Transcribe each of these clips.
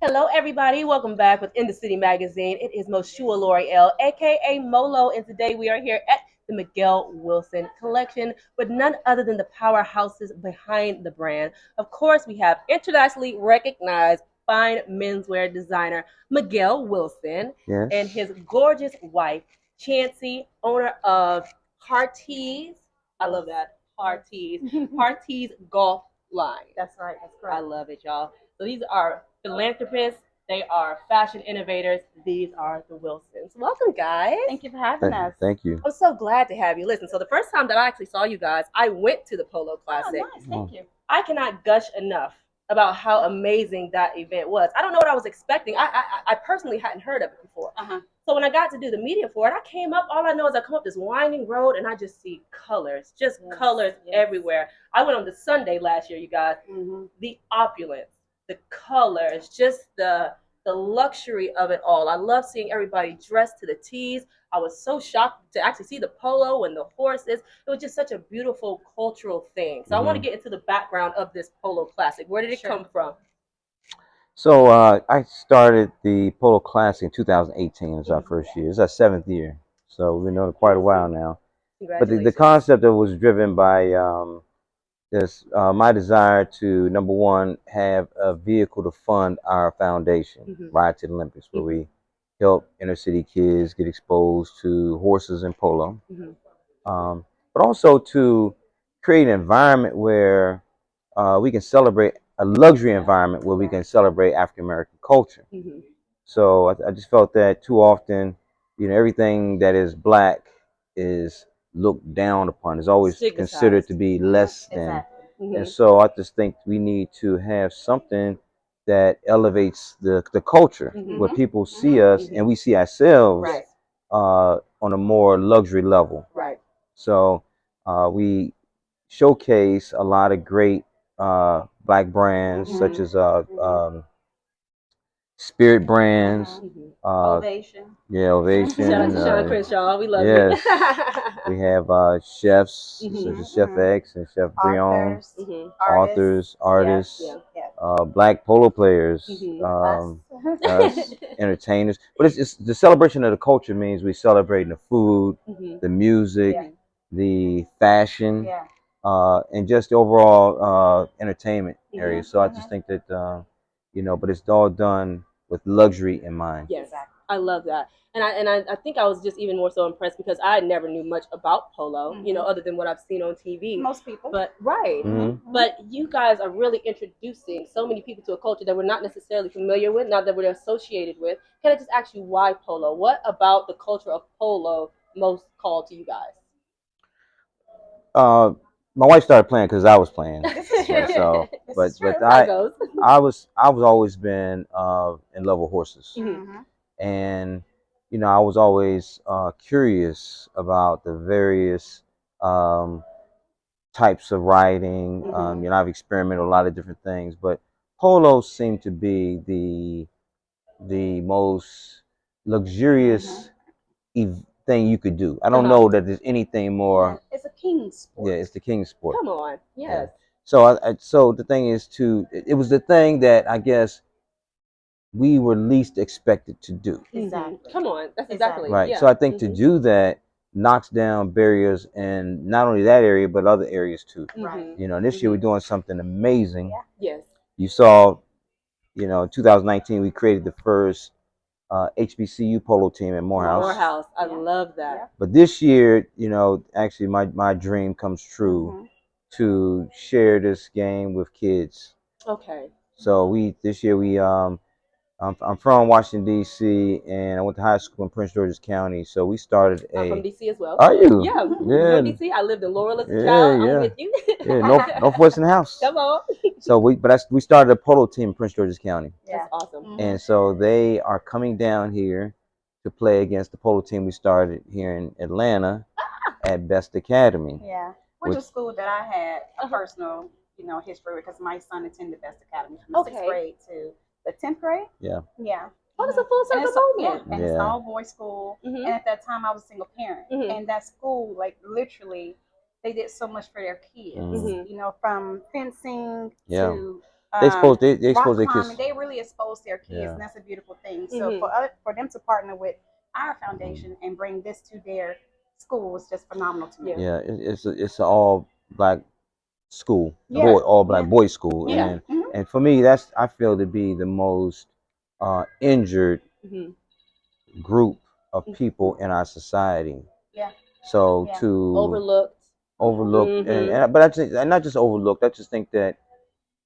Hello, everybody. Welcome back with In the City Magazine. It is Moshua Loriel, aka Molo, and today we are here at the Miguel Wilson collection with none other than the powerhouses behind the brand. Of course, we have internationally recognized fine menswear designer Miguel Wilson and Yes. his gorgeous wife, Chancy, owner of Parties. I love that. Parties. Parties Golf Line. That's right. That's I correct. love it, y'all. So these are philanthropists. They are fashion innovators. These are the Wilsons. Welcome, guys. Thank you for having us. Thank you. I'm so glad to have you. Listen, so the first time that I actually saw you guys, I went to the Polo Classic. Oh, nice. Thank you. I cannot gush enough about how amazing that event was. I don't know what I was expecting. I personally hadn't heard of it before. So when I got to do the media for it, I came up. All I know is I come up this winding road and I just see colors, just colors everywhere. I went on the Sunday last year, you guys. The opulence, the colors, just the luxury of it all. I love seeing everybody dressed to the T's. I was so shocked to actually see the polo and the horses. It was just such a beautiful cultural thing. So I want to get into the background of this Polo Classic. Where did it come from? So I started the Polo Classic in 2018. It was our first year. It's our seventh year. So we've been doing it quite a while now. But the concept of it was driven by this my desire to, number one, have a vehicle to fund our foundation, Ride to the Olympics, where we help inner city kids get exposed to horses and polo. But also to create an environment where we can celebrate a luxury environment where we can celebrate African American culture. So I just felt that too often, everything that is black is looked down upon. Is always considered to be less than. And so I just think we need to have something that elevates the culture, where people see us and we see ourselves on a more luxury level. So we showcase a lot of great black brands, such as Spirit Brands. Ovation. Yeah, Ovation. Shout out to Sean Crenshaw. We love yes. you. We have chefs, such as Chef X and Chef Brion, authors, artists, black polo players, us, entertainers. But it's the celebration of the culture means we celebrate the food, the music, the fashion, and just the overall entertainment area. So I just think that but it's all done with luxury in mind. Yes, I love that. And I think I was just even more so impressed because I never knew much about polo, other than what I've seen on TV. Most people. But but you guys are really introducing so many people to a culture that we're not necessarily familiar with, not that we're associated with. Can I just ask you why polo? What about the culture of polo most called to you guys? My wife started playing because I was playing. So, but I was always been in love with horses, and I was always curious about the various types of riding. I've experimented with a lot of different things, but polo seemed to be the most luxurious thing you could do. I don't know that there's anything more. It's a king sport. Yeah, it's the king sport. Come on, yes. So so the thing is it was the thing that I guess we were least expected to do. Exactly. Come on, that's exactly right. Yeah. So I think to do that knocks down barriers in not only that area but other areas too. Right. This year we're doing something amazing. Yes. You saw, in 2019 we created the first HBCU polo team at Morehouse. Morehouse, I love that. But this year, actually my dream comes true to share this game with kids. Okay. So this year I'm from Washington D.C. and I went to high school in Prince George's County. So we started I'm from D.C. as well. Are you? Yeah. Yeah. From D.C. I lived in Loriel as a child. I'm with you. Northwestern House. Come on. So we started a polo team in Prince George's County. That's awesome. And so they are coming down here to play against the polo team we started here in Atlanta at Best Academy. Yeah, which is a school that I had a personal, history with because my son attended Best Academy from the 6th grade to the 10th grade. Yeah. Yeah. Oh, it's a full circle moment. And it's an all-boys school. And at that time, I was a single parent. And that school, like, literally, they did so much for their kids. From fencing to They expose their rock kids. They really expose their kids, Yeah. and that's a beautiful thing. So for them to partner with our foundation and bring this to their school was just phenomenal to me. Yeah, it's an all black school, all black boys school, and for me, that's I feel to be the most injured group of people in our society. Yeah. So to overlooked, and but I just and not just overlooked. I just think that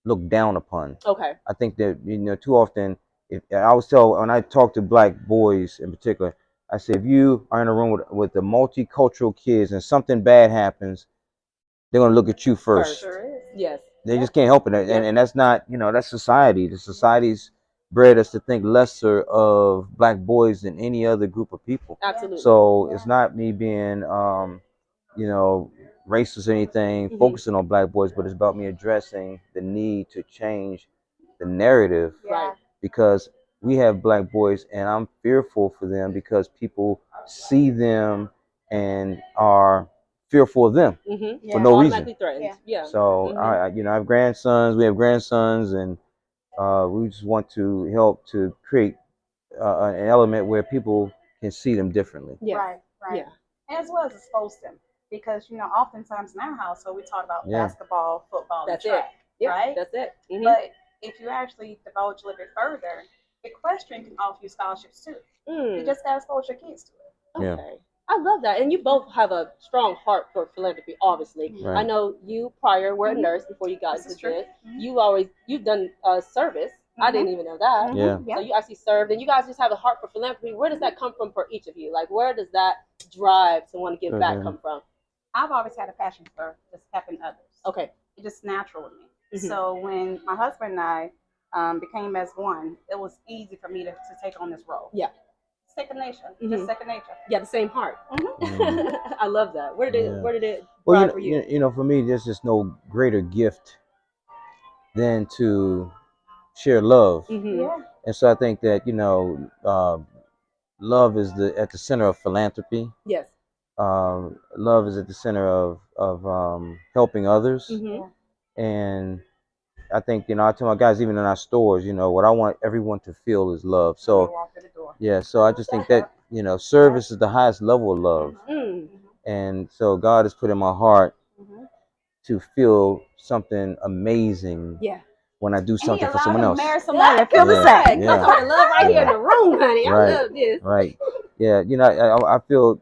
looked down upon. Okay. I think that too often, if I always tell when I talk to black boys in particular, I say if you are in a room with the multicultural kids and something bad happens, they're gonna look at you first. Sure is. Yes. They just can't help it, and that's not that's society. The society's bred us to think lesser of black boys than any other group of people. Absolutely. So it's not me being racist or anything, focusing on black boys, but it's about me addressing the need to change the narrative. Right. Because we have black boys, and I'm fearful for them because people see them and are fearful of them for no reason. Yeah. So I have grandsons. We have grandsons, and we just want to help to create an element where people can see them differently. Yeah. Right. Yeah. And as well as expose them, because oftentimes in our household we talk about basketball, football, and track. Right. That's it. But if you actually divulge a little bit further, equestrian can offer you scholarships too. You just gotta expose your kids to it. Okay. Yeah. I love that. And you both have a strong heart for philanthropy, obviously. Right. I know you prior were a nurse before you got into this. You've done service. I didn't even know that. Yeah. So you actually served, and you guys just have a heart for philanthropy. Where does that come from for each of you? Like, where does that drive to want to give back come from? I've always had a passion for just helping others. Okay. It's just natural with me. So when my husband and I became as one, it was easy for me to take on this role. Yeah. Second nature. Just second nature. Yeah, the same heart. I love that. Where did it well, drive for you? For me, there's just no greater gift than to share love. Yeah. And so I think that love is at the center of philanthropy. Yes. Love is at the center of helping others. And I think I tell my guys, even in our stores, what I want everyone to feel is love. So so I just think that service is the highest level of love. And so God has put in my heart to feel something amazing. Yeah. When I do something for someone else. Marry somebody and feel the same. Yeah. That's the love right here in the room, honey. I love this. Right. Yeah. I feel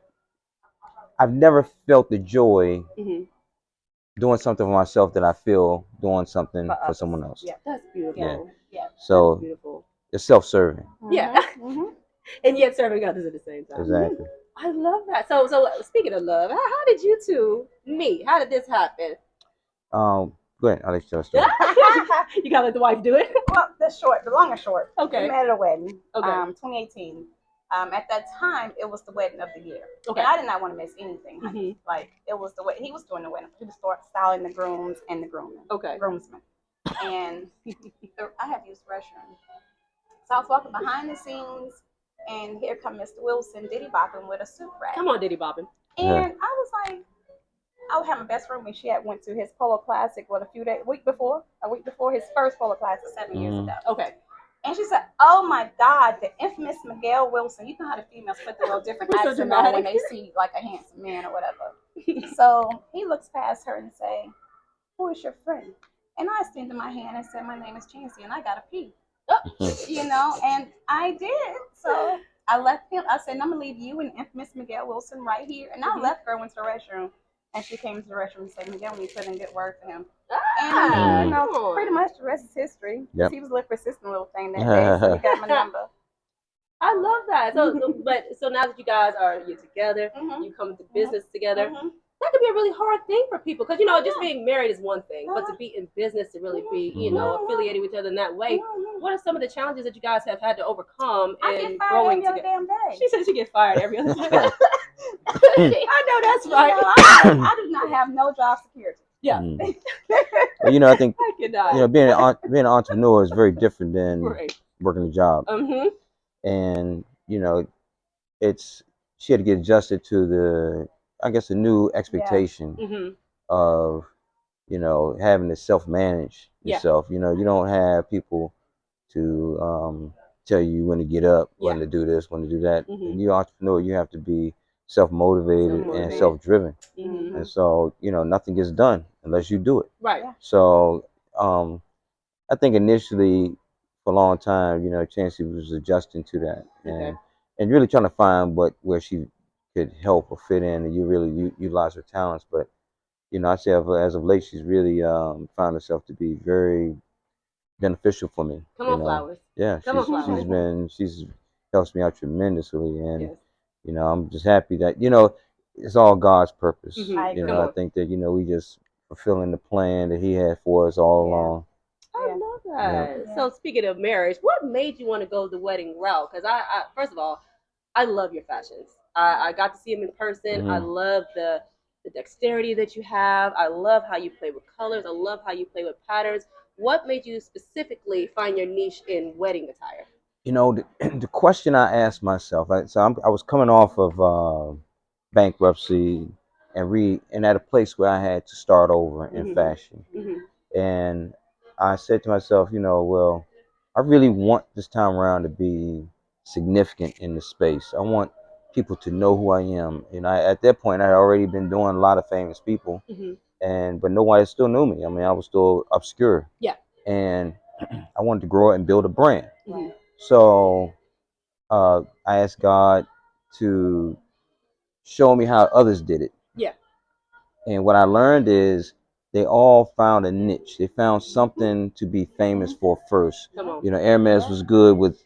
I've never felt the joy doing something for myself that I feel doing something for someone else. Yeah, that's beautiful. Yeah. So beautiful. It's self-serving. Yeah. And yet serving others at the same time. Exactly. I love that. So speaking of love, how did you two meet? How did this happen? Go ahead, I'll let you tell the story. You gotta let the wife do it. Well, the long and short. Okay. We met at a wedding. Okay. 2018. At that time, it was the wedding of the year. Okay. And I did not want to miss anything. Like it was the way he was doing the wedding. He was styling the grooms and the groomsmen. Okay. Groomsmen. And I had to use the restroom. So I was walking behind the scenes, and here come Mr. Wilson diddy bopping with a suit rack. Come on, diddy bopping. And I was like, I would have my best friend when she had went to his Polo Classic a week before his first Polo Classic 7 years ago. Okay. And she said, "Oh my God, the infamous Miguel Wilson." You know how the females put the little different accent on when they see like a handsome man or whatever. So he looks past her and say, "Who is your friend?" And I extended my hand and said, "My name is Chancy, and I gotta pee." And I did. So I left him. I said, "I'm gonna leave you and infamous Miguel Wilson right here." And I left her, went to the restroom. And she came to the restroom and said, "Miguel, we put in good word for him." And pretty much the rest is history. Yep. He was a little persistent little thing that day, so he got my number. I love that. So now that you guys you're together, you come to business together. That could be a really hard thing for people because just being married is one thing, but to be in business, to really be affiliated with each other in that way. What are some of the challenges that you guys have had to overcome in growing together? Damn day. She said she gets fired every other day. I know that's right. I do not have no job security. Yeah. Well, I think being an entrepreneur is very different than working a job. And she had to get adjusted to the new expectation of you know, having to self-manage yourself. You know, you don't have people to tell you when to get up, when to do this, when to do that. When you're an entrepreneur, you have to be self-motivated and self-driven. And so, you know, nothing gets done unless you do it. Right. So I think initially for a long time, you know, Chancy was adjusting to that and really trying to find where she could help or fit in, and you really utilize her talents. But you know, I say as of late, she's really found herself to be very beneficial for me. Come on, flowers. Yeah, she's helps me out tremendously, and you know, I'm just happy that, you know, it's all God's purpose. You know, I think that, you know, we just fulfilling the plan that He had for us all along. I love that. Yeah. So speaking of marriage, what made you want to go the wedding route? Because I first of all, I love your fashions. I got to see them in person. I love the dexterity that you have. I love how you play with colors. I love how you play with patterns. What made you specifically find your niche in wedding attire? You know, the question I asked myself, I was coming off of bankruptcy and at a place where I had to start over in fashion. And I said to myself, you know, well, I really want this time around to be significant in the space. I want people to know who I am. And at that point, I had already been doing a lot of famous people, but nobody still knew me. I mean, I was still obscure. Yeah. And I wanted to grow and build a brand. So I asked God to show me how others did it. Yeah. And what I learned is they all found a niche. They found something to be famous for first. You know, Hermes was good with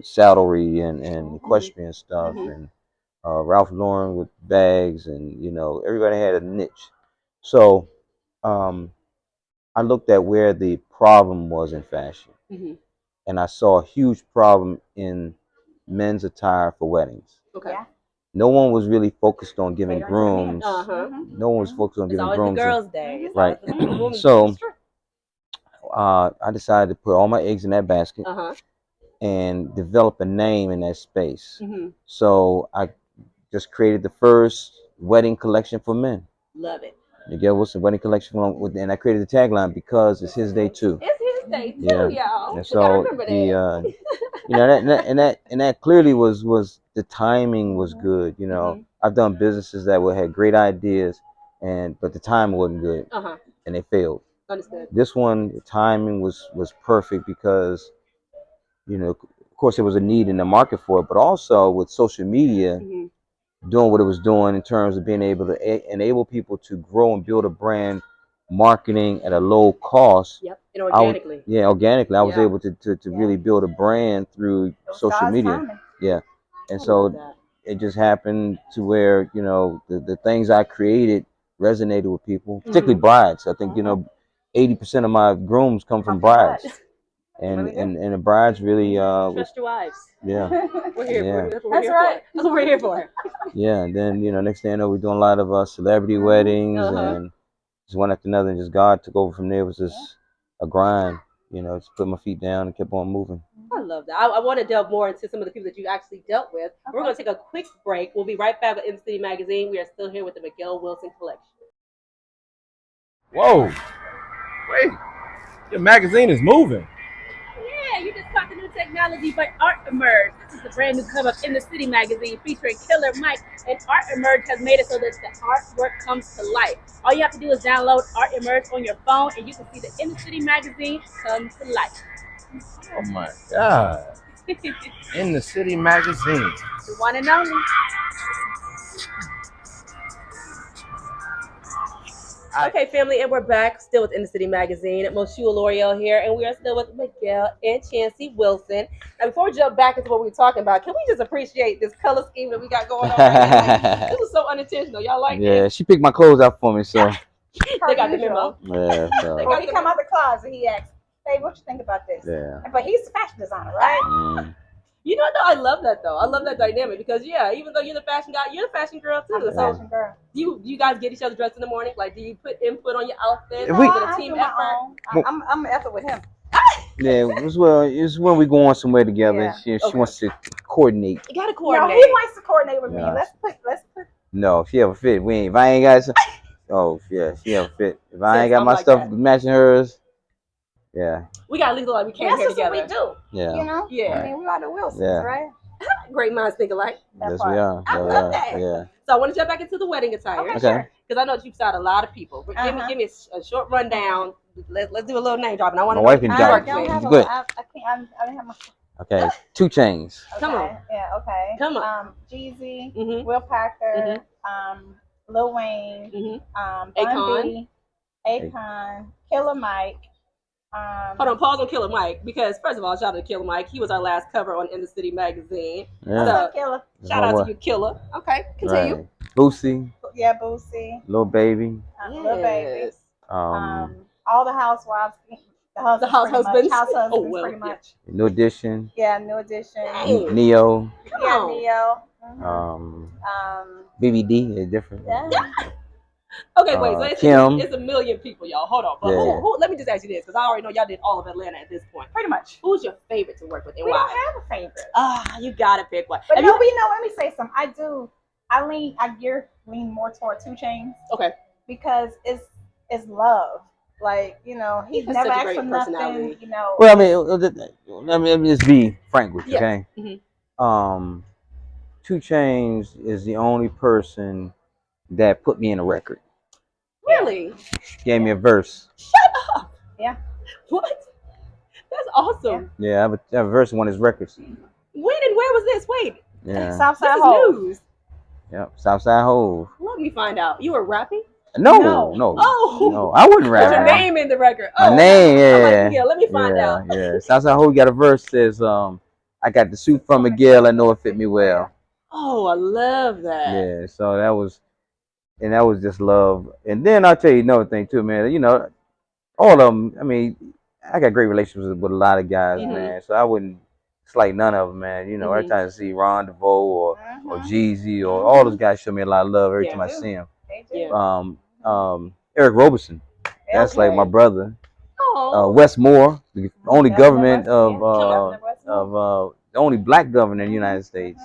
saddlery and equestrian stuff, and Ralph Lauren with bags, and you know, everybody had a niche. So I looked at where the problem was in fashion, and I saw a huge problem in men's attire for weddings. Okay. Yeah. No one was really focused on giving grooms. No one was focused on giving grooms. It's always the girls' day. Right. So I decided to put all my eggs in that basket and develop a name in that space. So I just created the first wedding collection for men. Love it. Miguel Wilson wedding collection, and I created the tagline because it's his day too. It's his day too, y'all. And so you know, that clearly was the timing was good. You know, I've done businesses that had great ideas, but the timing wasn't good, and they failed. Understood. This one, the timing was perfect because, you know, of course there was a need in the market for it, but also with social media doing what it was doing in terms of being able to enable people to grow and build a brand, marketing at a low cost. Yep, and organically. Organically. I was able to really build a brand through social media. Timing. Yeah. And so it just happened to where, you know, the things I created resonated with people, particularly brides. I think, you know, 80% of my grooms come from brides. And the brides really trust your wives. Yeah. We're here for. That's right. That's what we're here for. Yeah, and then, you know, next thing I know, we're doing a lot of celebrity weddings and just one after another, and just God took over from there. It was just a grind, you know, just put my feet down and kept on moving. I love that. I want to delve more into some of the people that you actually dealt with. We're going to take a quick break. We'll be right back with In the City Magazine. We are still here with the Miguel Wilson Collection. Whoa. Wait. Your magazine is moving. Yeah, you just caught the new technology by Art Emerge. This is the brand new cover of In the City Magazine featuring Killer Mike, and Art Emerge has made it so that the artwork comes to life. All you have to do is download Art Emerge on your phone, and you can see the In the City Magazine come to life. Oh my God. In the City Magazine. The one and only. Okay, family, and we're back still with In the City Magazine. Moshua Loriel here, and we are still with Miguel and Chancy Wilson. Now, before we jump back into what we were talking about, can we just appreciate this color scheme that we got going on right now? This was so unintentional. Y'all like it? Yeah, she picked my clothes out for me, so. They got the memo. Yeah, so. When he come out the closet, he asked, "Hey, what you think about this?" Yeah. But he's a fashion designer, right? You know, though, I love that, though. I love that dynamic because, yeah, even though you're the fashion guy, you're the fashion girl, too. I'm the fashion girl. Do you guys get each other dressed in the morning? Like, do you put input on your outfit? No, is it a team effort? I'm an effort with him. Yeah, it's when we go on somewhere together. Yeah. She wants to coordinate. You got to coordinate. No, he wants to coordinate with me. Let's put. No, if she ever fit, if I ain't got some. Oh yeah, she have fit. If I ain't Sis, got I'm my like stuff that. matching hers, yeah. We got legal like we came here That's what we together. do. Yeah. You know? Yeah. I mean, we are the Wilsons, Yeah. right? Great minds think alike. That Yes, part. we are. I Yeah, we love are. that. Yeah. So I want to jump back into the wedding attire. Okay, Okay. sure. Because I know you've shot a lot of people. But give me a short rundown. Let's do a little name dropping. I want My to wife know can who I you jump. worked don't with. have a Good. lot. I don't have my. Okay. 2 Chainz. Okay. Come on. Yeah. Okay. Come on. Jeezy, Mm-hmm. Will Packer, Lil Wayne, Mm-hmm. Bun Akon. B, Akon, Killer Mike. Hold on, pause on Killer Mike because first of all, shout out to Killer Mike. He was our last cover on In the City magazine. Yeah. What's So up, Killer? shout out to you, Killer. Okay, continue. Right. Boosie, Yeah, Boosie, Lil Baby. Lil Baby. All the housewives. The house husbands. House husbands, Oh, well, pretty much. New Edition. Yeah, New Edition. Dang. Neo. Yeah, on. Neo. BBD is different. Yeah. Okay, wait. So Kim. it's a million people, y'all. Hold on. But Yeah. who? Let me just ask you this because I already know y'all did all of Atlanta at this point. Pretty much. Who's your favorite to work with and We why? don't have a favorite. You gotta pick one. But Have no, you- we know. Let me say something. I lean more toward 2 Chainz. Okay. Because it's love. Like, you know, he's He has never such a asked great for nothing. personality. You know. Well, I mean, let me just be frank with you, Yes. okay? Mm-hmm. 2 Chainz is the only person that put me in a record. Really? Gave me a verse. Shut up. Yeah. What? That's awesome. Yeah, I have a verse on his records. When and where was this? Wait. Yeah. Southside This is Hove. news. Yep. Southside Hove. Let me find out. You were rapping? No. Oh. No, I wouldn't Put rap. your name in the record. My name, I'm yeah. like, let me find out. Yeah. Southside Hove got a verse says, I got the suit from Miguel, I know it fit me well. Oh, I love that. Yeah, so that was just love. And then I'll tell you another thing too, man. You know, all of them. I mean, I got great relationships with a lot of guys, man. So I wouldn't slight none of them, man. You know, every time I see Ron DeVoe or Jeezy or all those guys show me a lot of love every time I see them. Yeah. Eric Roberson, that's like my brother. Oh. Wes Moore, the only government of the only black governor in the United States,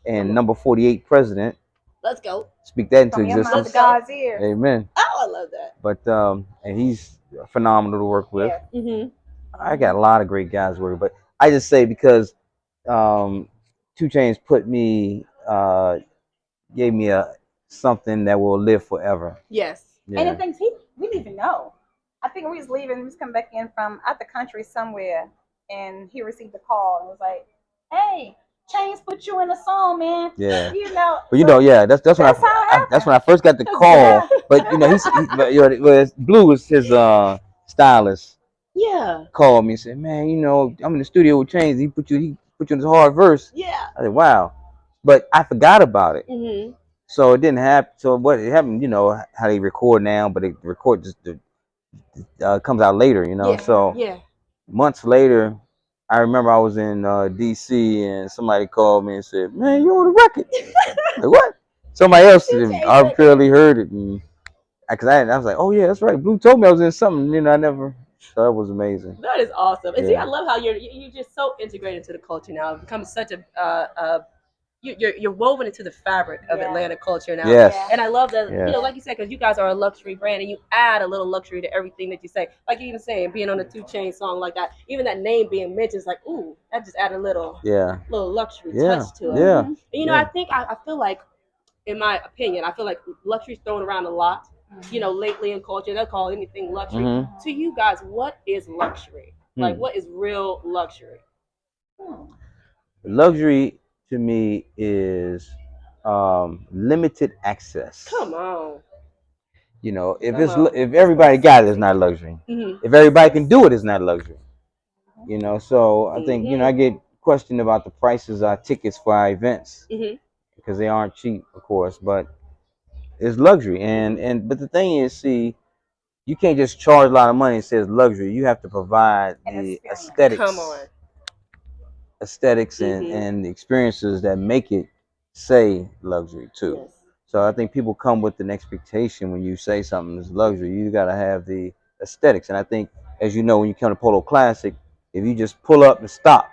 and number 48 president. Let's go. Speak that into From your mouth existence. to God's ears. Amen. Oh, I love that. But and he's phenomenal to work with. Yeah. Mm-hmm. I got a lot of great guys to work with, but I just say because 2 Chainz gave me something that will live forever. Yes. Yeah. And the things we didn't even know. I think we was leaving, we was coming back in from out the country somewhere, and he received a call and was like, "Hey, Chainz put you in a song, man." Yeah. You know. But you know, yeah, that's when I first got the call. But you know, Blue was his stylist. Yeah. Called me and said, "Man, you know, I'm in the studio with Chainz. He put you in this hard verse." Yeah. I said, "Wow," but I forgot about it. Mm-hmm. So it didn't happen. So what it happened, you know, how they record now, but they record just comes out later, you know. Yeah. So months later, I remember I was in DC and somebody called me and said, "Man, you on the record?" Like, what? Somebody else arbitrarily heard it, and because I was like, "Oh yeah, that's right. Blue told me I was in something." You know, I never. So that was amazing. That is awesome. And see, Yeah. I love how you're just so integrated into the culture now. It becomes such you're woven into the fabric of Atlanta culture now. Yes. And I love that, Yes. you know, like you said, because you guys are a luxury brand and you add a little luxury to everything that you say. Like you even saying, being on a 2 Chainz song like that, even that name being mentioned is like, ooh, that just added a little luxury touch to it. Yeah. And, you know, I think, I feel like, in my opinion, I feel like luxury's thrown around a lot, you know, lately in culture. They'll call anything luxury. Mm-hmm. To you guys, what is luxury? Like, what is real luxury? Luxury to me is limited access. Come on. You know, if everybody got it, it's not luxury. Mm-hmm. If everybody can do it, it's not luxury. You know, so I think, you know, I get questioned about the prices of tickets for our events because they aren't cheap, of course, but it's luxury. But the thing is, see, you can't just charge a lot of money and say it's luxury. You have to provide the aesthetics. Come on. Aesthetics and the experiences that make it say luxury too. Yes. So I think people come with an expectation when you say something is luxury. You got to have the aesthetics. And I think, as you know, when you come to Polo Classic, if you just pull up and stop,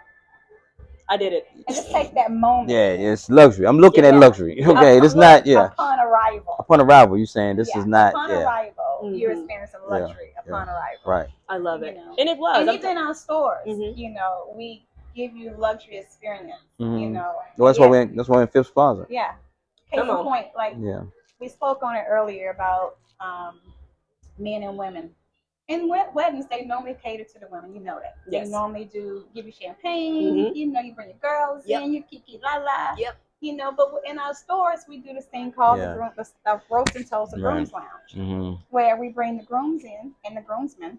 I did it. And just take that moment. Yeah, it's luxury. I'm looking at luxury. Okay, it's not. Yeah. Upon arrival. Upon arrival, you're saying this is not. Upon arrival, you're experiencing luxury upon arrival. Right. I love it. You know? And it was. And even in our stores, you know, we give you luxury experience. You know. Well, that's why we're in Phipps Plaza. Yeah. Case in point, like we spoke on it earlier about men and women. In weddings, they normally cater to the women. You know that. They normally do give you champagne. You know, you bring your girls in, you kiki la la. Yep. You know, but in our stores, we do this thing called the roast and toast, the Groom's Lounge, where we bring the grooms in and the groomsmen,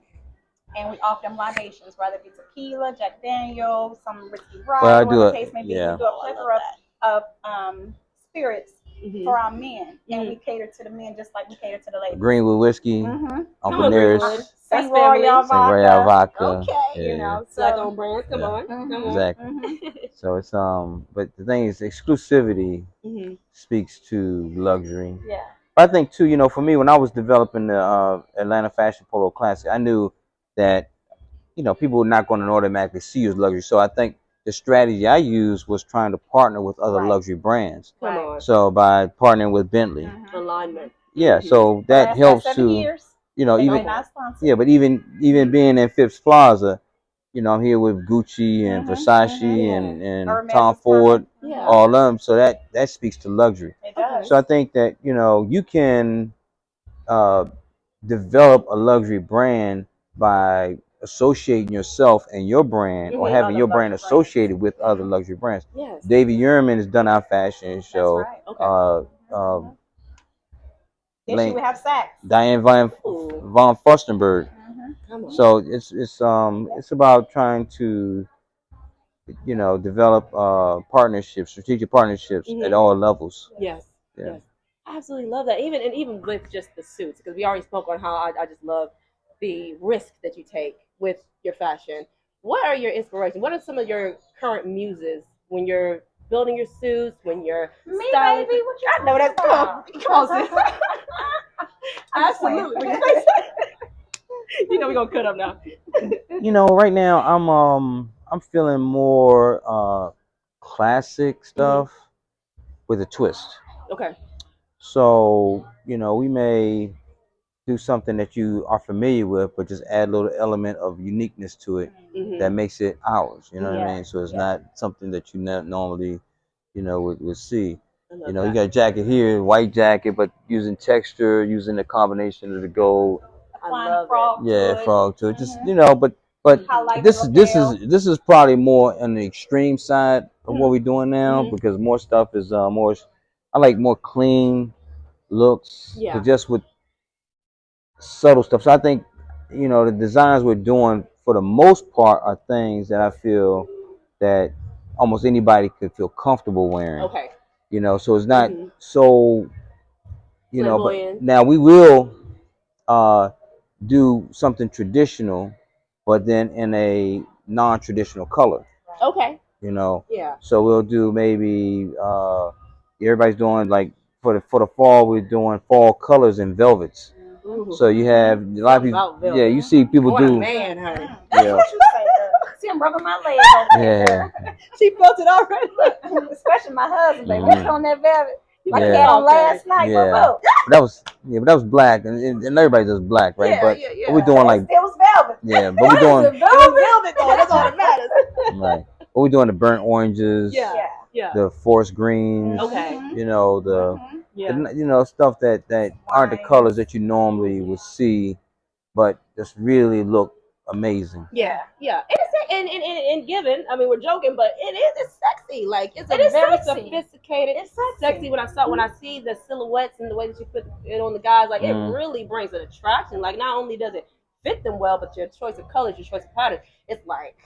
and we offer them libations, whether it be tequila, Jack Daniels, some whiskey rye, whatever the case may be. We do a plethora of spirits for our men, and we cater to the men just like we cater to the ladies. Greenwood whiskey, Uncle Nearest, St. Royal vodka. Okay, you know, so Black owned brands. Come on. Exactly. So it's but the thing is, exclusivity speaks to luxury. Yeah. But I think too, you know, for me, when I was developing the Atlanta Fashion Polo Classic, I knew that, you know, people were not going to automatically see you as luxury. So I think the strategy I used was trying to partner with other luxury brands. Come on. So by partnering with Bentley, alignment. Yeah, so that helps to, you know, even but even being in Phipps Plaza, you know, I'm here with Gucci and Versace and Tom Ford, all of them. So that speaks to luxury. It does. So I think that, you know, you can develop a luxury brand by associating yourself and your brand, or having your brand associated with other luxury brands. Yes. David Yurman has done our fashion show. That's right. Okay. Yes, you have Saks. Diane von Furstenberg. So it's about trying to, you know, develop partnerships, strategic partnerships at all levels. Yes. Yes. I absolutely love that. Even with just the suits, because we already spoke on how I just love the risk that you take with your fashion. What are your inspirations? What are some of your current muses when you're building your suits, when you're styling? Baby, what you I know that's cool. Come on, sis. Absolutely. You know we're gonna cut up now. You know, right now I'm feeling more classic stuff with a twist. Okay. So, you know, we may do something that you are familiar with, but just add a little element of uniqueness to it that makes it ours. You know what I mean? So it's not something that you normally, you know, would see. You know, you got a jacket here, white jacket, but using texture, using the combination of the gold. I love it. Frog to it. Just, you know, but this is probably more on the extreme side of what we're doing now, because more stuff is more. I like more clean looks, but just with subtle stuff. So I think, you know, the designs we're doing for the most part are things that I feel that almost anybody could feel comfortable wearing. Okay. You know, so it's not so, you know, flamboyant. but now we will do something traditional, but then in a non-traditional color. Okay. You know. Yeah. So we'll do maybe everybody's doing like for the fall, we're doing fall colors and velvets. So you have a lot of people. Yeah, you see people do. Man, honey. That's what you say, girl. See, I'm rubbing my leg over there. She felt it already. Look, especially my husband. They worked on that velvet. Like he had on last night. Yeah. But that was black, and everybody does black, right? But we're doing like it was velvet. Yeah, but we're doing it was velvet though. That's all that matters. Right. But we're doing the burnt oranges. Yeah. The forest greens. Okay. You know you know, stuff that aren't the colors that you normally would see, but just really look amazing. Yeah. And given, I mean, we're joking, but it's sexy. Like it's very sophisticated. It's sexy when I see the silhouettes and the way that you put it on the guys. Like it really brings an attraction. Like not only does it fit them well, but your choice of colors, your choice of pattern, it's like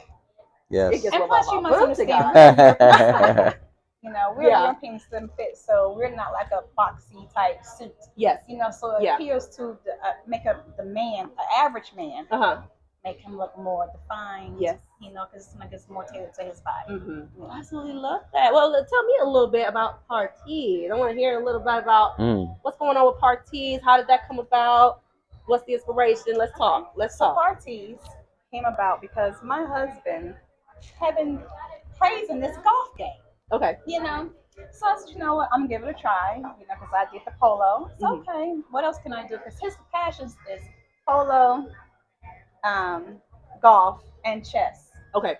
yes. And plus, you must understand. You know, we're European slim fit, so we're not like a boxy type suit. Yes. You know, so it appeals to make the man, the average man, make him look more defined. Yes. You know, because it's more tailored to his body. I absolutely love that. Well, tell me a little bit about parties. I want to hear a little bit about what's going on with parties. How did that come about? What's the inspiration? Let's talk. So parties came about because my husband, praising this golf game. Okay. You know, so I said, you know what, I'm gonna give it a try. You know, because I did the polo. It's okay. What else can I do? Because his passions is polo, golf, and chess. Okay.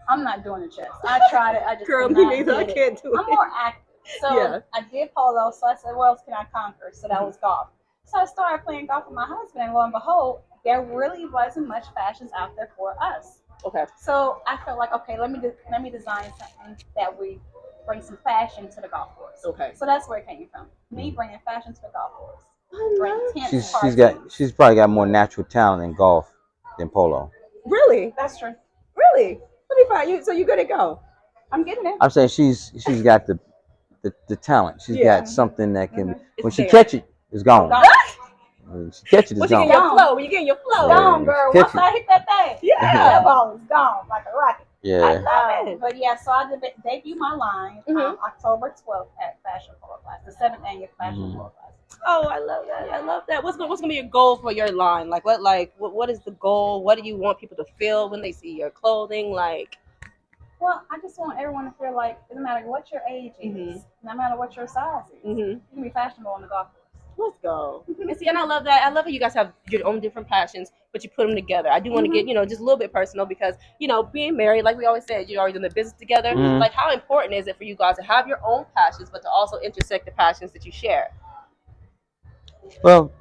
I'm not doing the chess. I tried it. I just Girl, could me not neither. I get it. can't do it. I'm more active. So Yeah. I did polo. So I said, what else can I conquer? So that was golf. So I started playing golf with my husband, and lo and behold, there really wasn't much fashions out there for us. Okay. So I felt like, okay, let me design something that we bring some fashion to the golf course. Okay. So that's where it came from. Me bringing fashion to the golf course. She's probably got more natural talent in golf than polo. Really? That's true. Really? Let me find you. So you good at go? I'm getting it. I'm saying she's got the talent. She's got something that can when she catch it, it's gone. When she catch it, it's gone. When you get in your flow. Gone, girl. Once I hit that thing, that ball is gone like a rocket. Yeah. I love it. But yeah, so I debut my line October 12th at Fashion Polo Class, the 7th annual Fashion Polo Class. Oh, I love that. I love that. What's gonna be your goal for your line? Like what is the goal? What do you want people to feel when they see your clothing? Like, well, I just want everyone to feel like it doesn't matter what your age is, no matter what your size is, you can be fashionable on the golf course. Let's go. And see, and I love that. I love how you guys have your own different passions, but you put them together. I do want to get, just a little bit personal because, being married, like we always said, you're always in the business together. Like, how important is it for you guys to have your own passions, but to also intersect the passions that you share? Well,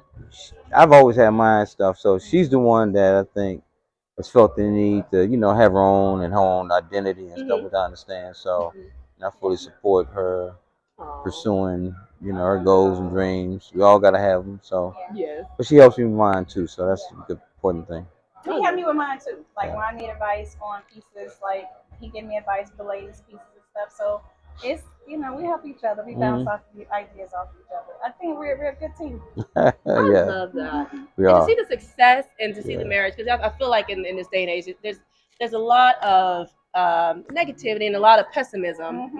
I've always had my stuff, so she's the one that I think has felt the need to, have her own identity and stuff, which I understand. So I fully support her pursuing, her goals and dreams. We all gotta have them. So, but she helps me with mine too. So that's the important thing. He helped me with mine too. Like when I need advice on pieces, like he gave me advice with the latest pieces and stuff. So it's we help each other. We bounce off the ideas off each other. I think we're a good team. I love that. We are. To see the success and to see the marriage, because I feel like in this day and age, there's a lot of negativity and a lot of pessimism,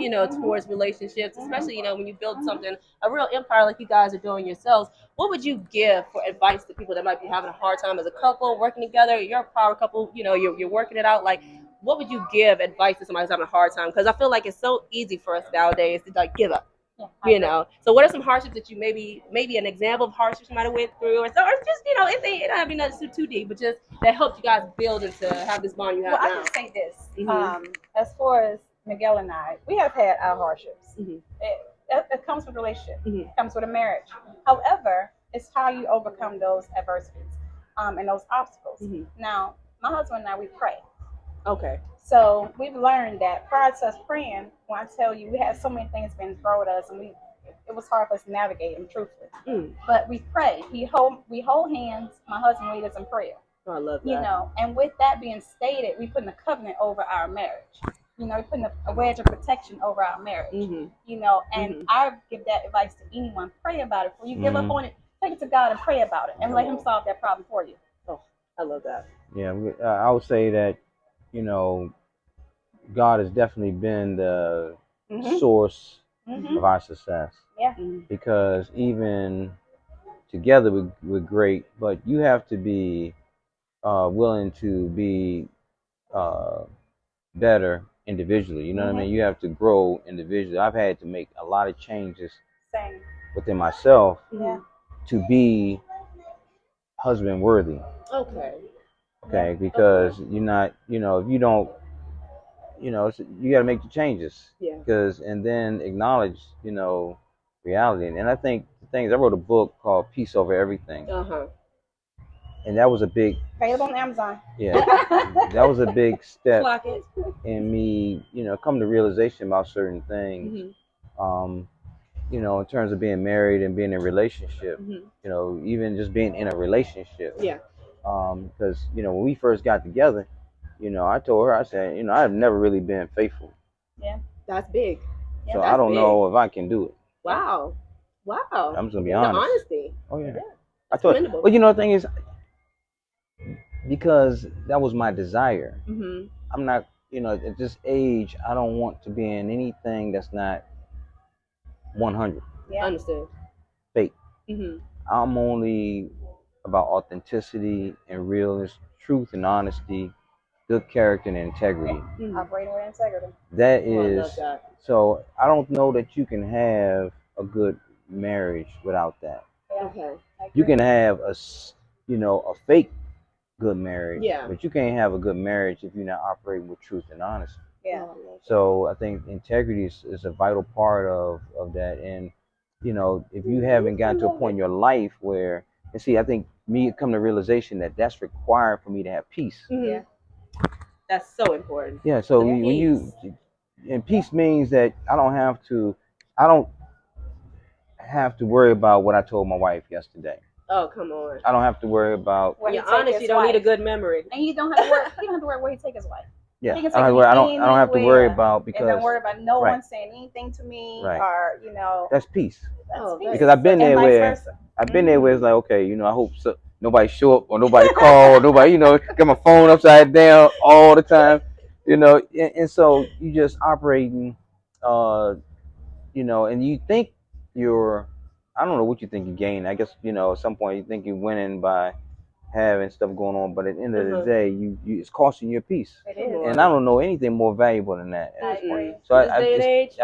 towards relationships, especially, when you build something, a real empire like you guys are doing yourselves. What would you give for advice to people that might be having a hard time as a couple, working together? You're a power couple, you're working it out. Like, what would you give advice to somebody who's having a hard time? Because I feel like it's so easy for us nowadays to give up. So what are some hardships that you maybe an example of hardships you might have went through, or just if they don't have to be nothing too deep, but just that helped you guys build and to have this bond you have now. Well, I just say this. As far as Miguel and I, we have had our hardships. It comes with a relationship. It comes with a marriage. However, it's how you overcome those adversities and those obstacles. Now, my husband and I, we pray. Okay. So we've learned that prior to us praying, when I tell you we had so many things been thrown at us, and it was hard for us to navigate them truthfully. But we pray. We hold hands. My husband leads us in prayer. Oh, I love that. And with that being stated, we putting a covenant over our marriage. We're putting a wedge of protection over our marriage. And I give that advice to anyone. Pray about it. Before you give up on it, take it to God and pray about it, and let Him solve that problem for you. Oh, I love that. Yeah, I would say that, God has definitely been the source of our success. Yeah. Because even together we're great, but you have to be willing to be better individually. You know what I mean? You have to grow individually. I've had to make a lot of changes within myself to be husband worthy. Okay, because you're not, if you don't, you got to make the changes. Because and then acknowledge, reality. And I think the things I wrote a book called Peace Over Everything. And that was a big. Available on Amazon. Yeah, that was a big step in me, coming to realization about certain things. In terms of being married and being in a relationship. Even just being in a relationship. Because when we first got together, I told her, I said, I've never really been faithful. Yeah, that's big. So I don't know if I can do it. Wow. I'm just gonna be honest. The honesty. Oh yeah. I thought. But the thing is, because that was my desire. I'm not, at this age, I don't want to be in anything that's not 100. Yeah. Understood. Fake. I'm only about authenticity and realness, truth and honesty, good character and integrity. Operating with integrity. That Oh, I is love that. so. I don't know that you can have a good marriage without that. Yeah. Okay. You can have a fake good marriage, Yeah. but you can't have a good marriage if you're not operating with truth and honesty. Yeah. So I think integrity is a vital part of that. And if you haven't gotten to a point in your life where, and see, I think me come to realization that that's required for me to have peace. Mm-hmm. Yeah. That's so important. Yeah. So when you, and peace means that I don't have to worry about what I told my wife yesterday. Oh, come on. I don't have to worry about. When you're honest, you don't need a good memory. And you don't have to worry. You don't have to worry where he take his wife. Yeah, He can I take don't have to worry about because. And don't worry about no right. one saying anything to me Right. or That's peace. That's peace. Because I've been there where it's like, okay, I hope so, nobody show up or nobody call, nobody, got my phone upside down all the time, and so you just operating, and you think I don't know what you think you gain. I guess, at some point you think you're winning by having stuff going on, but at the end of the day, you it's costing you a peace. It is. And I don't know anything more valuable than that. I agree. So it's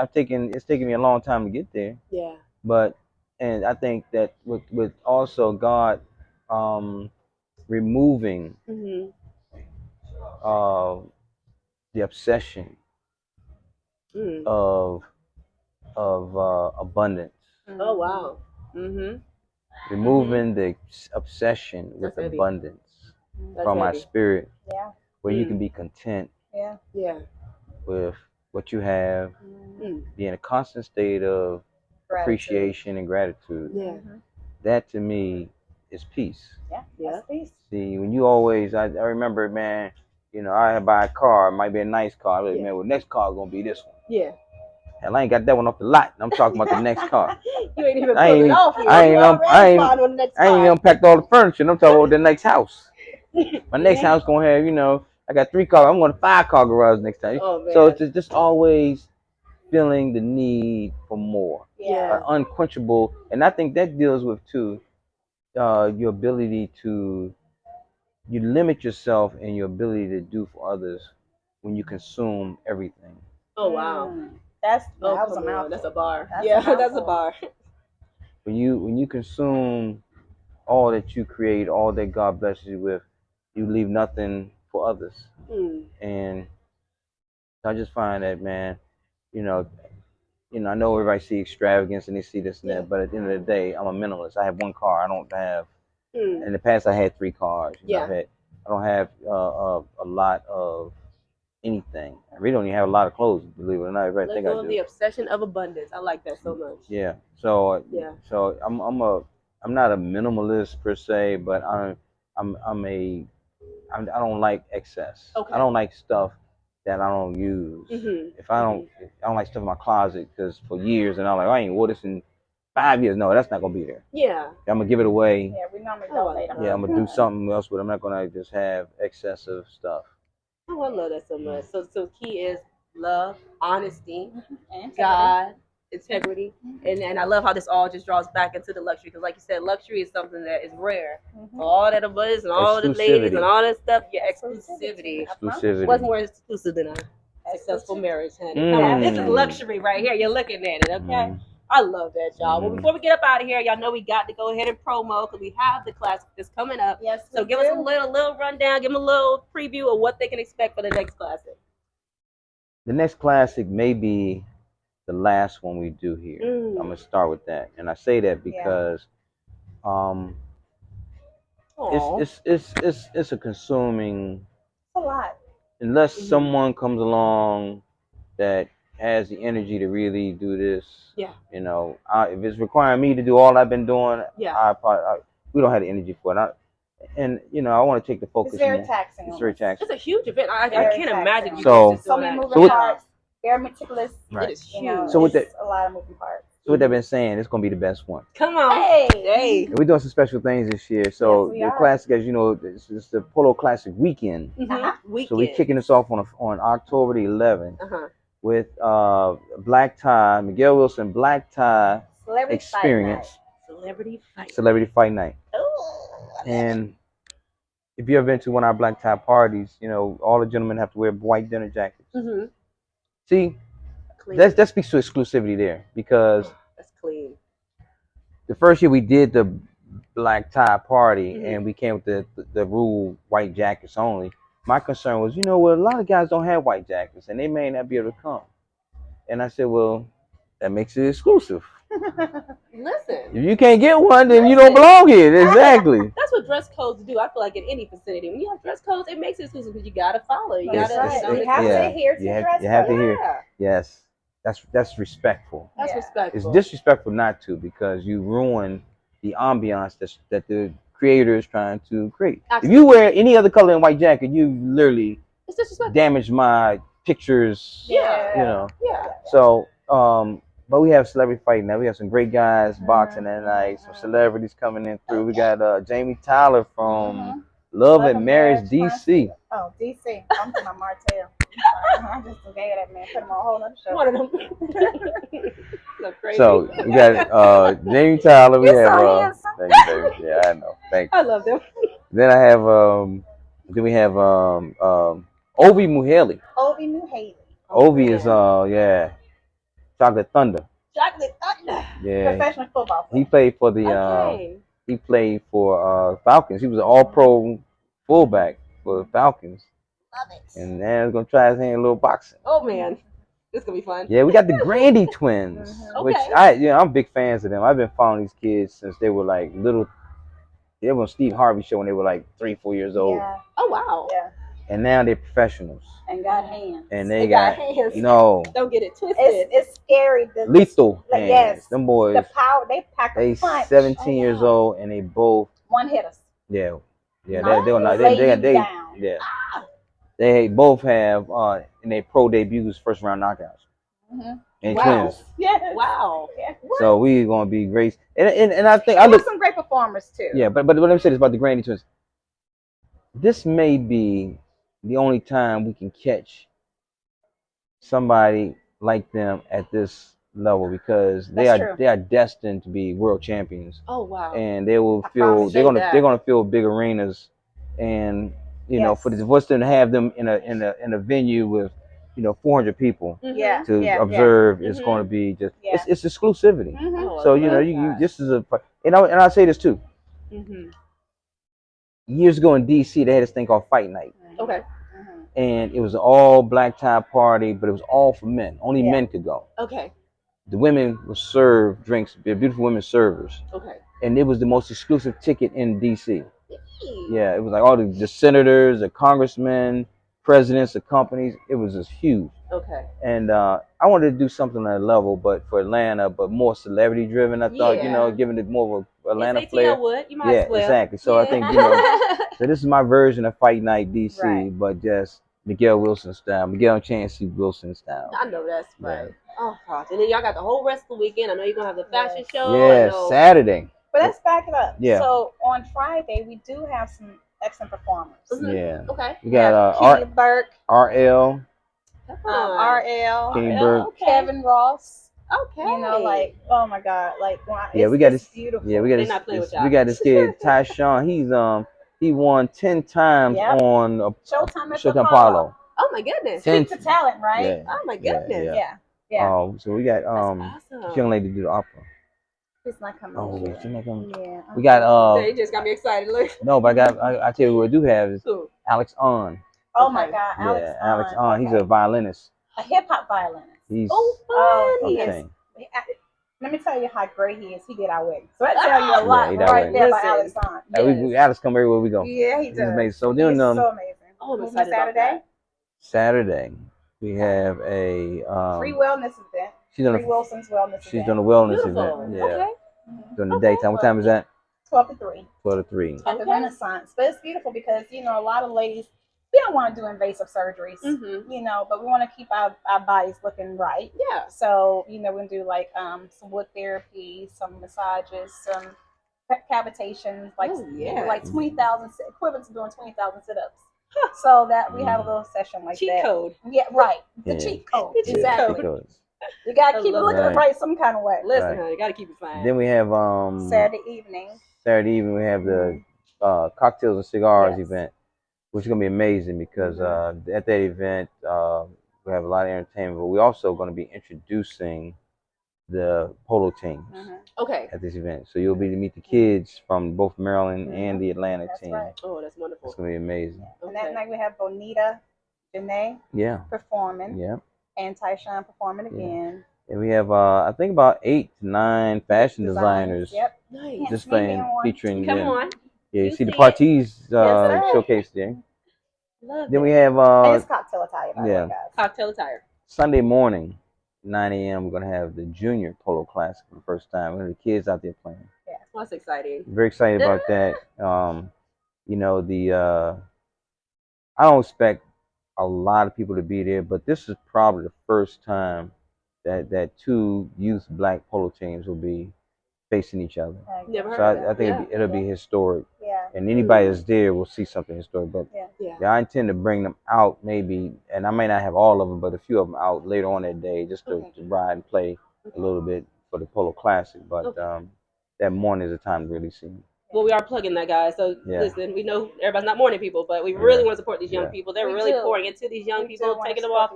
taken me a long time to get there. Yeah. But and I think that with also God removing the obsession of abundance. Oh wow. Mm-hmm. Removing the obsession with abundance from my spirit. Yeah. Where you can be content. Yeah. Yeah. With what you have, be in a constant state of appreciation and gratitude. Yeah. That to me is peace. Yeah. That's peace. See, when you always, I remember, man, I buy a car, it might be a nice car. I like, man, well, next car is gonna be this one. Yeah. Hell, I ain't got that one off the lot. I'm talking about the next car. You ain't even pulling it off. I ain't unpacked all the furniture. I'm talking about the next house. My next house gonna have, I got 3 cars. I'm going to 5-car garage next time. Oh, man. So it's just always feeling the need for more. Yeah. Unquenchable. And I think that deals with, too, your ability to, you limit yourself and your ability to do for others when you consume everything. Oh, wow. That was a mouthful. That's a bar. That's a bar. When you consume all that you create, all that God blesses you with, you leave nothing for others. And I just find that, man, I know everybody see extravagance and they see this and that, but at the end of the day, I'm a minimalist. I have 1 car. I don't have. In the past, I had 3 cars. I don't have a lot of anything. I really don't even have a lot of clothes, believe it or not. Everybody think I do. The obsession of abundance. I like that so much. Yeah. So I'm not a minimalist per se, but I don't like excess. Okay. I don't like stuff that I don't use. If I don't like stuff in my closet because for years and I'm like, I ain't wore this in 5 years. No, that's not gonna be there. Yeah. I'm gonna give it away. Yeah, we normally donate them. Yeah, I'm gonna do something else with it. I'm not gonna just have excessive stuff. Oh, I love that so much. So key is love, honesty, and God, integrity, and I love how this all just draws back into the luxury because, like you said, luxury is something that is rare. So all that abundance and all the ladies and all that stuff, exclusivity. What's more exclusive than a successful marriage, honey? Come on, this is luxury right here. You're looking at it, okay? I love that, y'all. Well, before we get up out of here, y'all know we got to go ahead and promo because we have the classic that's coming up. Yes. So give us a little rundown, give them a little preview of what they can expect for the next classic. The next classic may be the last one we do here. I'm gonna start with that, and I say that because it's a consuming. A lot. Unless someone comes along that has the energy to really do this. Yeah. If it's requiring me to do all I've been doing, we don't have the energy for it. I want to take the focus. It's very taxing. It's very taxing. It's a huge event. I can't imagine you so many moving parts. Very meticulous. Right. It is huge. So with that, a lot of moving parts. So what they've been saying, it's gonna be the best one. Come on. Hey. And we're doing some special things this year. So the classic, as you know, it's the Polo Classic weekend. So we're kicking this off on October the 11th with Black Tie, Miguel Wilson Black Tie Experience. Celebrity Fight Night. And if you ever been to one of our black tie parties, you know, all the gentlemen have to wear white dinner jackets. Mm-hmm. See, Clean. that speaks to exclusivity there, because That's clean. the first year we did the black tie party and we came with the rule white jackets only. My concern was, you know what, a lot of guys don't have white jackets and they may not be able to come. And I said, well, that makes it exclusive. Listen. If you can't get one, then you don't belong here. Exactly. That's what dress codes do. I feel like in any vicinity, when you have dress codes, it makes it exclusive because you gotta follow. You gotta. You have to adhere to dress code. You have to hear. Yes. That's respectful. That's respectful. It's disrespectful not to, because you ruin the ambiance that the creator is trying to create. Absolutely. If you wear any other color than white jacket, you literally damage my pictures. Yeah. You know. Yeah. So, but we have celebrity fighting now. We have some great guys boxing that night. Some celebrities coming in through. We got Jamie Tyler from Love and Marriage DC. Oh, DC. I'm to my Martell. I just gave that man, put him on a whole other show. One of them. So we got Jamie Tyler. We have thank you, baby. Yeah, I know. Thank you. I love them. Then I have then we have Ovi Muhaley. Ovi Muhaley. Ovi is Chocolate Thunder. Chocolate Thunder. Yeah. Professional football player. He played for the he played for Falcons. He was an all-pro fullback for the Falcons. Love it. And now he's gonna try his hand in a little boxing. Oh man, this gonna be fun. Yeah, we got the Grandy twins, which I'm big fans of them. I've been following these kids since they were like little. They were on Steve Harvey show when they were like 3-4 years old. Yeah. Oh wow. Yeah. And now they're professionals. And got hands. And they got hands. You know. Don't get it twisted. It's scary. Lethal hands. Yes. Them boys. The power they pack a punch. 17 years old and they both one hitters. Yeah. Yeah. They both have in their pro debuts first round knockouts. And twins. Yeah. Wow. Yeah. So we gonna be great. And I think there's some great performers too. Yeah, but let me say this about the Grandy twins. This may be the only time we can catch somebody like them at this level, because they are destined to be world champions. Oh wow. And they will they're gonna fill big arenas, and you know, for them to have them in a venue with 400 people to observe is going to be just it's exclusivity. So this is and I say this too. Years ago in DC, they had this thing called Fight Night. Okay. And it was an all black tie party, but it was all for men. Only men could go. Okay. The women would serve drinks. They're beautiful women servers. Okay. And it was the most exclusive ticket in DC. Yeah, it was like all the senators, the congressmen, presidents of companies. It was just huge. Okay. And I wanted to do something on that level, but for Atlanta, but more celebrity driven. I thought, giving it more of a Atlanta flair. You might as well. Exactly. So I think, so this is my version of Fight Night DC, but just Miguel Wilson style, Miguel Chancy Wilson style. I know that's right. Oh gosh. And then y'all got the whole rest of the weekend. I know you're gonna have the fashion show. Yeah, Saturday. But let's back it up. Yeah. So on Friday we do have some excellent performers. Yeah. Okay. We got Kenny Burke, RL, Kenny Burke, Kevin Ross. Okay. Oh my God, we got this beautiful. Yeah, we got this kid Tyshawn. He won 10 times on Showtime Apollo. Oh my goodness. Speak to talent, right? Yeah. Oh my goodness. Yeah. So we got this young lady do the opera. She's not coming. Oh, she's not coming. Yeah. We got you just got me excited. Look. No, but I tell you what I do have is Alex On. Oh my God, Alex On. He's a violinist. A hip hop violinist. He's okay. Let me tell you how great he is. He did our wedding. So that tells you a lot right there about Alex On. Yes. Alex come everywhere we go. Yeah, he does. He's amazing. So then, he's so amazing. Oh, I'm excited about that. Saturday, we have a free wellness event. Free Wilson's wellness event. She's doing a wellness event. Yeah. Okay. During the daytime. What time is that? 12 to 3. 12 to 3. At the Renaissance. But it's beautiful because, a lot of ladies, we don't want to do invasive surgeries, but we want to keep our bodies looking right. Yeah. So, we're going to do some wood therapy, some massages, some cavitations, like 20,000, equivalent to doing 20,000 sit-ups. So that we have a little session like cheat that. Code. Yeah, right. The cheat code. Exactly. You got to keep it looking right some kind of way. Listen, honey, you got to keep it fine. Then we have Saturday evening we have the cocktails and cigars Yes. event, which is gonna be amazing because at that event we have a lot of entertainment, but we're also going to be introducing the polo teams Okay. at this event. So you'll be to meet the kids from both Maryland and the Atlanta team. Right. Oh, that's wonderful. It's gonna be amazing. And that night we have Bonita, Janae performing. Yeah. And Tyshawn performing again. And we have I think about 8 to 9 fashion designers. Yep. Nice. Just playing, featuring. Come on. Yeah, you see the parties showcased there. Love then it. we have and it's cocktail attire, by the way, guys. Cocktail attire. Sunday morning, 9 a.m. We're gonna have the Junior Polo Classic for the first time. We're gonna have the kids out there playing. Yeah, that's exciting. Very excited about that. You know, I don't expect a lot of people to be there, but this is probably the first time that 2 youth black polo teams will be facing each other. Never heard so of that. I think it'll be historic. Yeah. And anybody that's there will see something historic. But yeah, I intend to bring them out maybe, and I may not have all of them, but a few of them out later on that day just to ride and play a little bit for the Polo Classic. But that morning is the time to really see them. Well, we are plugging that, guys. So listen, we know everybody's not morning people, but we really want to support these young people. They're really pouring into these young people, taking them off.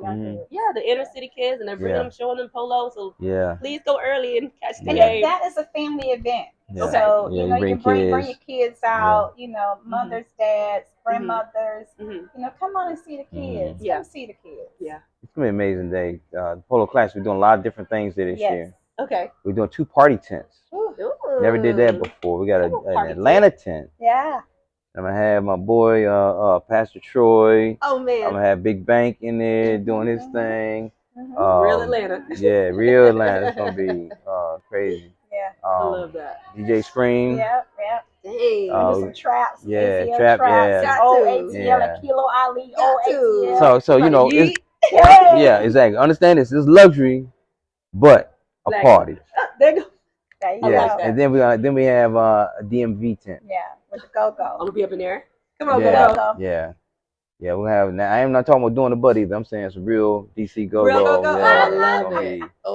Yeah, the inner city kids, and they're bringing them, showing them polo. So please go early and catch the game. That is a family event. Yeah. So you know, you bring your kids out. Yeah. You know, mothers, dads, grandmothers. You know, come on and see the kids. Come see the kids. Yeah, it's gonna be an amazing day. The Polo Classic, we're doing a lot of different things there this year. Okay. We're doing 2 party tents. Ooh. Never did that before. We got an Atlanta tent. Yeah. I'm gonna have my boy Pastor Troy. Oh man. I'm gonna have Big Bank in there doing his thing. Real Atlanta. Yeah, real Atlanta. It's gonna be crazy. Yeah. I love that. DJ Scream. Yeah. Dang. Some traps. Yeah, ATL trap. traps, Yeah. ATL and Kilo Ali. ATL. So you know, it's, exactly. Understand this is luxury, but a party. There you go. Yeah, and then we have a DMV tent. Yeah, with the go-go. I'm gonna be up in there. Come on, go-go. Yeah, we'll have. Now I am not talking about doing the buddy either. I'm saying it's a real DC go-go. Real go-go. Yeah, I love it. I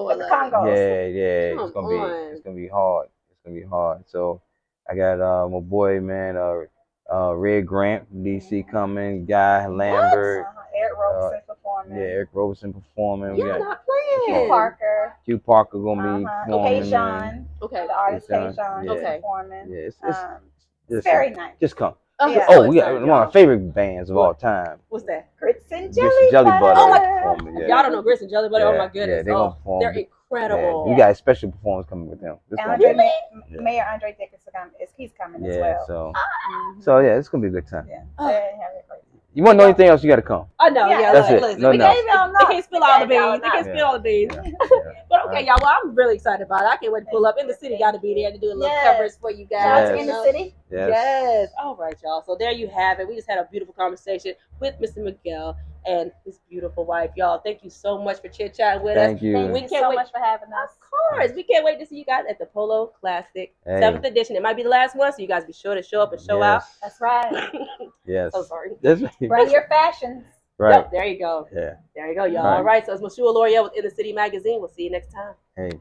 love it. Yeah. It's gonna be hard. It's gonna be hard. So I got my boy, man, Red Grant from DC coming. Guy Lambert. Eric Roberson performing. Yeah, Eric Roberson performing. You're not playing. Q Q Parker gonna be performing. Tayshawn. Okay. The artist Tayshawn Okay. performing. Yeah, it's very nice. Just come. Yeah. Oh, we got one of my favorite bands of all time. What's that? Grits and Jelly Butter. Oh my performing. Yeah. Y'all don't know Grits and Jelly Butter. Oh my goodness. Yeah, they're gonna perform. They're incredible. Yeah. We got a special performance coming with them. Mayor Andre Dickinson he's coming as well. So yeah, it's gonna be a good time. Yeah. You want to know anything else? You got to come. I know. Yeah, that's it. Listen, No, they can't spill all the beans. They can't spill all the beans. But okay, y'all. Well, I'm really excited about it. I can't wait to pull up. In the city, got to be there to do a little coverage for you guys. In the city. Yes. All right, y'all. So there you have it. We just had a beautiful conversation with Mr. Miguel and his beautiful wife, y'all. Thank you so much for chit-chatting with us. Thank you. We can't so much for having us. Of course. We can't wait to see you guys at the Polo Classic 7th edition. It might be the last one, so you guys be sure to show up and show out. That's right. Yes. So sorry. Bring your fashions. Right. Yep, there you go. Yeah. There you go, y'all. All right. So it's Moshua Loriel with In the City Magazine. We'll see you next time. Hey.